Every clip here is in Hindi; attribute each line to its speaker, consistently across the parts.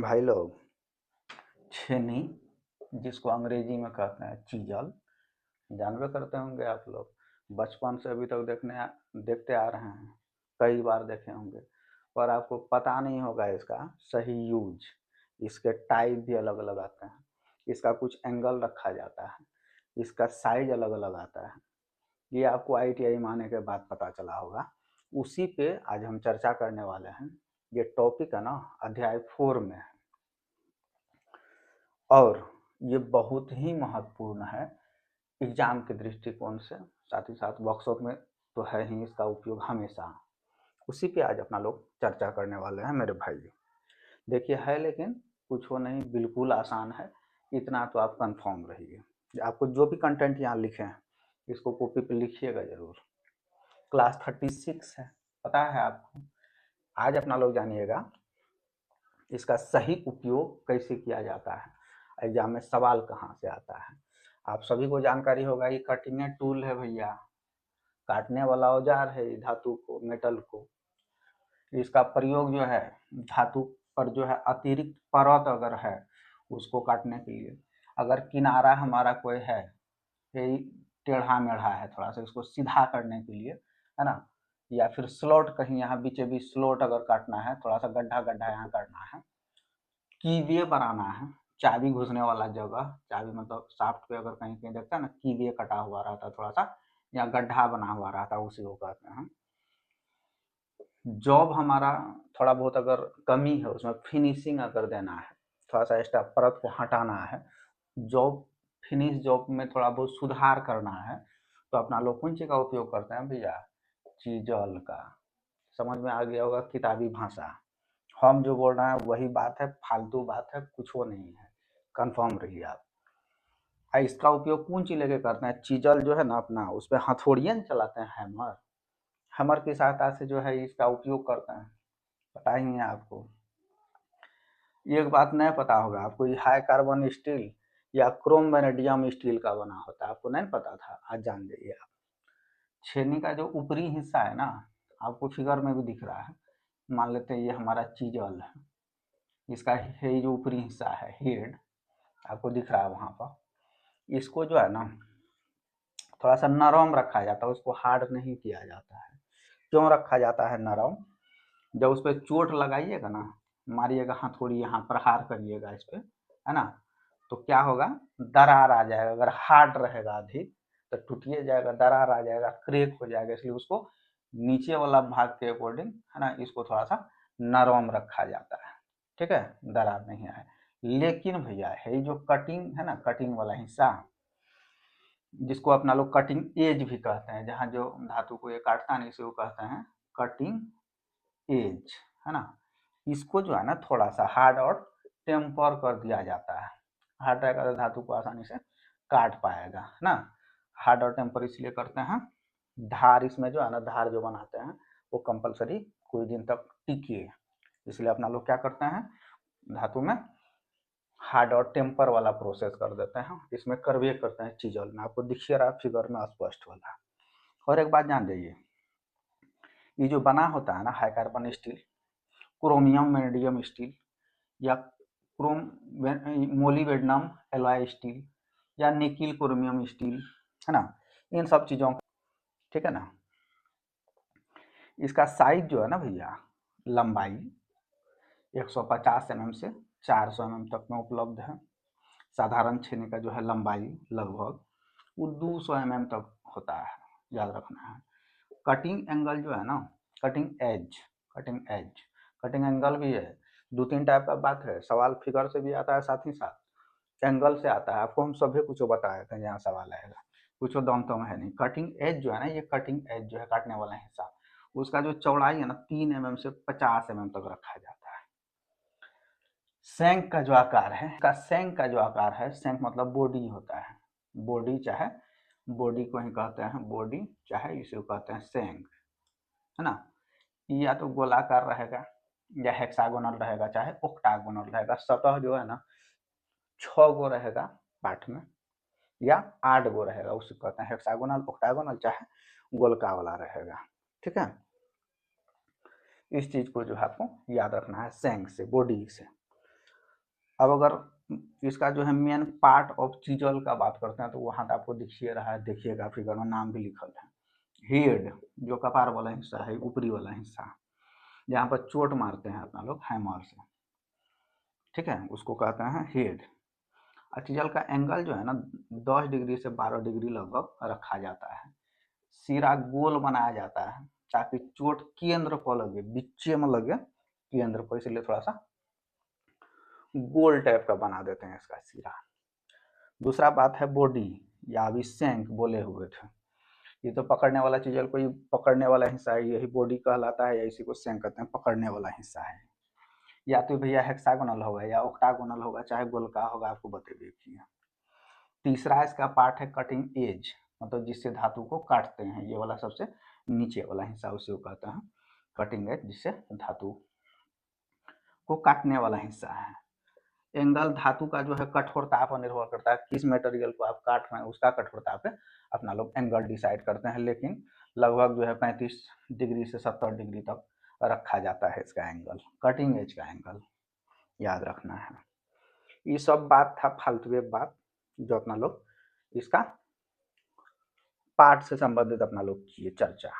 Speaker 1: भाई लोग, छेनी जिसको अंग्रेजी में कहते हैं चीजल, जानबे करते होंगे आप लोग। बचपन से अभी तक देखते आ रहे हैं, कई बार देखे होंगे, पर आपको पता नहीं होगा इसका सही यूज। इसके टाइप भी अलग अलग आते हैं, इसका कुछ एंगल रखा जाता है, इसका साइज अलग अलग आता है। ये आपको ITI में आने के बाद पता चला होगा। उसी पे आज हम चर्चा करने वाले हैं। ये टॉपिक है ना, अध्याय 4 में है और ये बहुत ही महत्वपूर्ण है एग्जाम के दृष्टिकोण से, साथ ही साथ वर्कशॉप में तो है ही इसका उपयोग हमेशा। उसी पे आज अपना लोग चर्चा करने वाले हैं मेरे भाई। देखिए है, लेकिन कुछ हो नहीं, बिल्कुल आसान है, इतना तो आप कंफर्म रहिए। आपको जो भी कंटेंट यहाँ लिखे हैं इसको कॉपी पे लिखिएगा जरूर। क्लास 36 है, पता है आपको। आज अपना लोग जानिएगा इसका सही उपयोग कैसे किया जाता है, एग्जाम में सवाल कहाँ से आता है। आप सभी को जानकारी होगा ये कटिंग टूल है भैया, काटने वाला औजार है धातु को, मेटल को। इसका प्रयोग जो है धातु पर जो है अतिरिक्त परत अगर है उसको काटने के लिए, अगर किनारा हमारा कोई है यही टेढ़ा मेढ़ा है थोड़ा सा, इसको सीधा करने के लिए, है ना, या फिर स्लॉट कहीं यहाँ बीचे बीच स्लॉट अगर काटना है, थोड़ा सा गड्ढा गड्ढा यहाँ करना है, कीवे बनाना है, चाबी घुसने वाला जगह, चाबी मतलब शाफ्ट पे अगर कहीं कहीं देखता है ना कीवे कटा हुआ रहता है थोड़ा सा, या गड्ढा बना हुआ रहता है, उसी को कहते हैं। जॉब हमारा थोड़ा बहुत अगर कमी है उसमें फिनिशिंग अगर देना है, थोड़ा सा एक्स्ट्रा परत को हटाना है, जॉब फिनिश जॉब में थोड़ा बहुत सुधार करना है, तो अपना लोग कौन चीज का उपयोग करते हैं भैया? चीजल का। समझ में आ गया होगा, किताबी भाषा। हम जो बोल रहे हैं वही बात है, फालतू बात है, कुछ वो नहीं है, कंफर्म रहिए आप। इसका उपयोग कौन चीज लेके करते हैं? चीजल जो है ना अपना, उस पर हथौड़ियाँ चलाते हैं, हैमर। हैमर की सहायता से जो है इसका उपयोग करते हैं, पता ही है आपको। एक बात नहीं पता होगा आपको, ये हाई कार्बन स्टील या क्रोम वेनेडियम स्टील का बना होता है, आपको नहीं पता था, आज जान जाइए आप। छेनी का जो ऊपरी हिस्सा है ना, आपको फिगर में भी दिख रहा है, मान लेते हैं ये हमारा चीजल है, इसका ये जो ऊपरी हिस्सा है हेड आपको दिख रहा है वहां पर, इसको जो है ना थोड़ा सा नरम रखा जाता है, उसको हार्ड नहीं किया जाता है। क्यों रखा जाता है नरम? जब उस पर चोट लगाइएगा ना, मारिएगा हथौड़ी, यहाँ प्रहार करिएगा इस पे, है ना, तो क्या होगा, दरार आ जाएगा। अगर हार्ड रहेगा अधिक तो टूटिए जाएगा, दरार आ जाएगा, क्रैक हो जाएगा। इसलिए उसको नीचे वाला भाग के अकॉर्डिंग, है ना, इसको थोड़ा सा नरम रखा जाता है, ठीक है, दरार नहीं आए। लेकिन भैया है जो कटिंग है ना, कटिंग वाला हिस्सा जिसको अपना लोग कटिंग एज भी कहते हैं, जहाँ जो धातु को ये काटता है इसे वो कहते हैं कटिंग एज, है ना। इसको जो है ना थोड़ा सा हार्ड और टेम्पर कर दिया जाता है। हार्ड रहेगा तो धातु को आसानी से काट पाएगा, है ना। हार्ड और टेम्पर इसलिए करते हैं, धार इसमें जो है ना, धार जो बनाते हैं वो कंपलसरी कुछ दिन तक टिके, इसलिए अपना लोग क्या करते हैं, धातु में हार्ड और टेम्पर वाला प्रोसेस कर देते हैं। इसमें करवे करते हैं चीजल में, आपको दिखिए रहा फिगर में स्पष्ट वाला। और एक बात जान जाइए, ये जो बना होता है ना high carbon steel, chromium vanadium steel या क्रोम मोलिबेडनम एलॉय स्टील या निकिल क्रोमियम स्टील, है ना, इन सब चीज़ों का, ठीक है ना, इसका साइज जो है ना भैया, लंबाई 150 mm से 400 mm तक में उपलब्ध है। साधारण छेनी का जो है लंबाई लगभग वो 200 mm तक होता है, याद रखना है। कटिंग एंगल जो है ना, कटिंग एंगल भी है, 2-3 टाइप का बात है। सवाल फिगर से भी आता है, साथ ही साथ एंगल से आता है। आपको हम सभी कुछ बताए थे, यहाँ सवाल आएगा, कुछ दम तो है नहीं। कटिंग एज जो है ना, ये कटिंग एज जो है काटने वाला हिस्सा, उसका जो चौड़ाई है ना 3 mm से 50 mm तक रखा जाता है। शंख का जो आकार है, इसका शंख का जो आकार है, शंख मतलब बॉडी होता है, बॉडी चाहे बॉडी को ही कहते हैं बॉडी, चाहे इसे कहते हैं शंख, है ना। या तो गोलाकार रहेगा या हेक्सागोनल रहेगा, चाहे ऑक्टागोनल रहेगा। सतह जो है ना 6 गो रहेगा पार्ट में, या 8 गो रहेगा, उसे कहते हैं हेक्सागोनल, ऑक्टागोनल, चाहे गोलका वाला रहेगा, ठीक है। इस चीज को जो है आपको याद रखना है, शंख से, बॉडी से। अब अगर इसका जो है मेन पार्ट ऑफ चीजल का बात करते हैं तो वहाँ तो आपको दिखिए रहा है, देखिएगा फिगर में नाम भी लिखल है। हेड जो कपार वाला हिस्सा है, ऊपरी वाला हिस्सा जहाँ पर चोट मारते हैं अपना लोग हैमर से, ठीक है, उसको कहते हैं हेड। और चीजल का एंगल जो है ना 10 डिग्री से 12 डिग्री लगभग रखा जाता है। सिरा गोल बनाया जाता है ताकि चोट केंद्र पर लगे, बीचे में लगे केंद्र पर, इसलिए थोड़ा सा गोल टाइप का बना देते हैं इसका सिरा। दूसरा बात है बॉडी या अभी शैंक बोले हुए थे, ये तो पकड़ने वाला चीज कोई पकड़ने वाला हिस्सा है, यही बॉडी कहलाता है, या इसी को शैंक कहते हैं, पकड़ने वाला हिस्सा है। या तो भैया हेक्सागोनल होगा या ऑक्टागोनल होगा, चाहे गोलका होगा, आपको बता देखिए। तीसरा इसका पार्ट है कटिंग एज, मतलब जिससे धातु को काटते हैं, ये वाला सबसे नीचे वाला हिस्सा उसी को कहते हैं कटिंग एज, जिससे धातु को काटने वाला हिस्सा है। एंगल धातु का जो है कठोरता पर निर्भर करता है, किस मटेरियल को आप काट रहे हैं उसका कठोरता पे अपना लोग एंगल डिसाइड करते हैं, लेकिन लगभग जो है 35 डिग्री से 70 डिग्री तक रखा जाता है इसका एंगल, कटिंग एज का एंगल, याद रखना है। ये सब बात था फालतू बात जो अपना लोग इसका पार्ट से संबंधित अपना लोग किए चर्चा।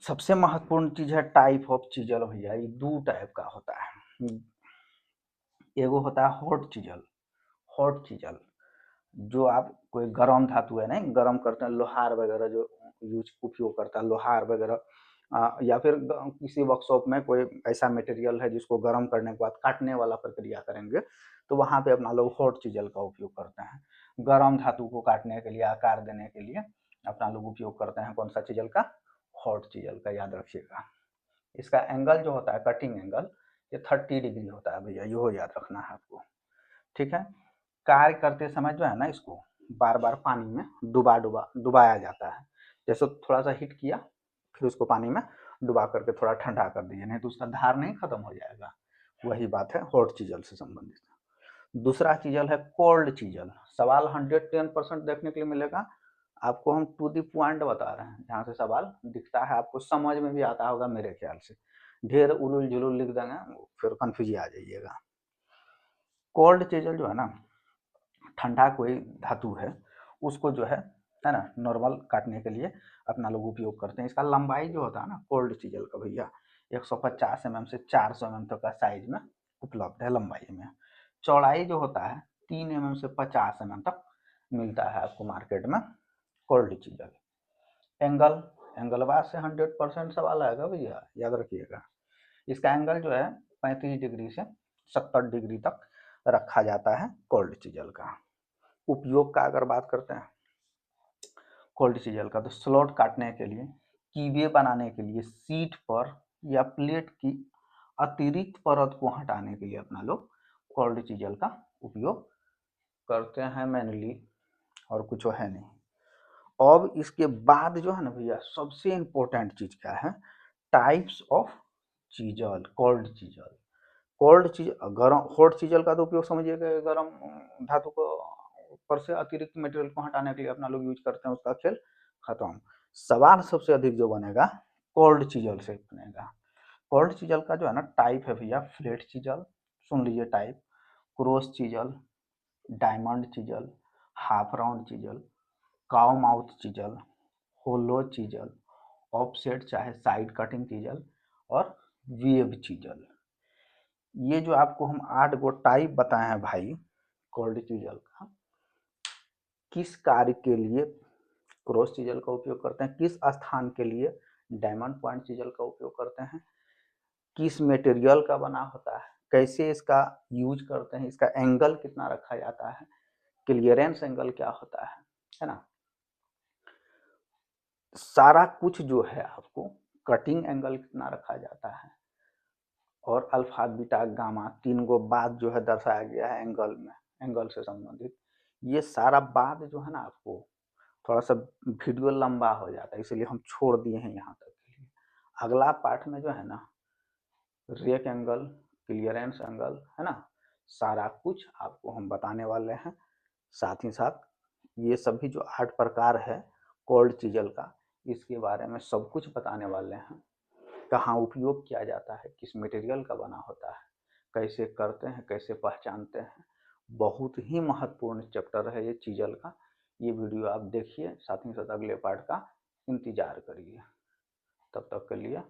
Speaker 1: सबसे महत्वपूर्ण चीज है टाइप ऑफ चीजल भैया, ये 2 टाइप का होता है। एगो होता है हॉट चीजल, हॉट चीजल जो आप कोई गर्म धातु है नहीं, गर्म करते हैं, लोहार वगैरह जो उपयोग करता है, लोहार वगैरह, या फिर किसी वर्कशॉप में कोई ऐसा मटेरियल है जिसको गर्म करने के बाद काटने वाला प्रक्रिया करेंगे, तो वहाँ पे अपना लोग हॉट चीजल का उपयोग करते हैं। गर्म धातु को काटने के लिए, आकार देने के लिए अपना लोग उपयोग करते हैं कौन सा चीजल का, हॉट चीजल का, याद रखिएगा। इसका एंगल जो होता है कटिंग एंगल, ये 30 डिग्री होता है भैया, ये याद रखना है आपको, ठीक है। कार्य करते समय जो है ना इसको बार बार पानी में डुबाया जाता है, जैसे थोड़ा सा हीट किया फिर उसको पानी में डुबा करके थोड़ा ठंडा कर दीजिए, नहीं तो उसका धार नहीं खत्म हो जाएगा। वही बात है हॉट चीजल से संबंधित। दूसरा चीजल है कोल्ड चीजल। सवाल 110% देखने के लिए मिलेगा आपको, हम टू दी पॉइंट बता रहे हैं, जहाँ से सवाल दिखता है आपको समझ में भी आता होगा मेरे ख्याल से। ढेर उलूल जुलूल लिख देंगे फिर कंफ्यूज आ जाइएगा। कोल्ड चीजल जो है ना, ठंडा कोई धातु है उसको जो है ना नॉर्मल काटने के लिए अपना लोग उपयोग करते हैं। इसका लंबाई जो होता है ना कोल्ड चीजल का भैया 150 mm से 400 mm तक का साइज में उपलब्ध है लंबाई में। चौड़ाई जो होता है 3 mm से 50 mm तक मिलता है आपको मार्केट में कोल्ड चीजल। एंगल, एंगल बात से 100% सवाल आएगा भैया, याद रखिएगा। इसका एंगल जो है 35 डिग्री से 70 डिग्री तक रखा जाता है कोल्ड चीजल का। उपयोग का अगर बात करते हैं कोल्ड चीजल का, तो स्लॉट काटने के लिए, कीवे बनाने के लिए, सीट पर या प्लेट की अतिरिक्त परत को हटाने के लिए अपना लोग कोल्ड चीजल का उपयोग करते हैं मेनली, और कुछ है नहीं। अब इसके बाद जो है ना भैया सबसे इम्पोर्टेंट चीज क्या है, types of chisel, cold chisel. Cold चीज गर्म, हॉट चीजल का तो उपयोग समझिएगा गर्म धातु को पर से अतिरिक्त मटेरियल को हटाने के लिए अपना लोग यूज करते हैं, उसका खेल खत्म। सवाल सबसे अधिक जो बनेगा कोल्ड चीजल से बनेगा। कोल्ड चीजल का जो है ना टाइप है भैया, फ्लैट चीजल, सुन लीजिए type, cross chisel, diamond chisel, half round chisel, cow mouth chisel, hollow chisel, offset चाहे साइड कटिंग चीजल, और वेव चीजल। ये जो आपको हम 8 गो टाइप बताए हैं भाई कोल्ड चीजल का, किस कार्य के लिए क्रॉस चीजल का उपयोग करते हैं, किस स्थान के लिए डायमंड पॉइंट चीजल का उपयोग करते हैं, किस मटेरियल का बना होता है, कैसे इसका यूज करते हैं, इसका एंगल कितना रखा जाता है, क्लियरेंस एंगल क्या होता है ना, सारा कुछ जो है आपको, कटिंग एंगल कितना रखा जाता है, और अल्फा बीटा गामा 3 गो बात जो है दर्शाया गया है एंगल में, एंगल से संबंधित। ये सारा बात जो है ना आपको थोड़ा सा वीडियो लंबा हो जाता है, इसलिए हम छोड़ दिए हैं यहाँ तक के लिए। अगला पार्ट में जो है ना रेक एंगल, क्लियरेंस एंगल, है ना, सारा कुछ आपको हम बताने वाले हैं। साथ ही साथ ये सभी जो 8 प्रकार है कोल्ड चीजल का, इसके बारे में सब कुछ बताने वाले हैं। कहाँ उपयोग किया जाता है, किस मटेरियल का बना होता है, कैसे करते हैं, कैसे पहचानते हैं। बहुत ही महत्वपूर्ण चैप्टर है ये चीजल का। ये वीडियो आप देखिए, साथ ही साथ अगले पार्ट का इंतजार करिए। तब तक के लिए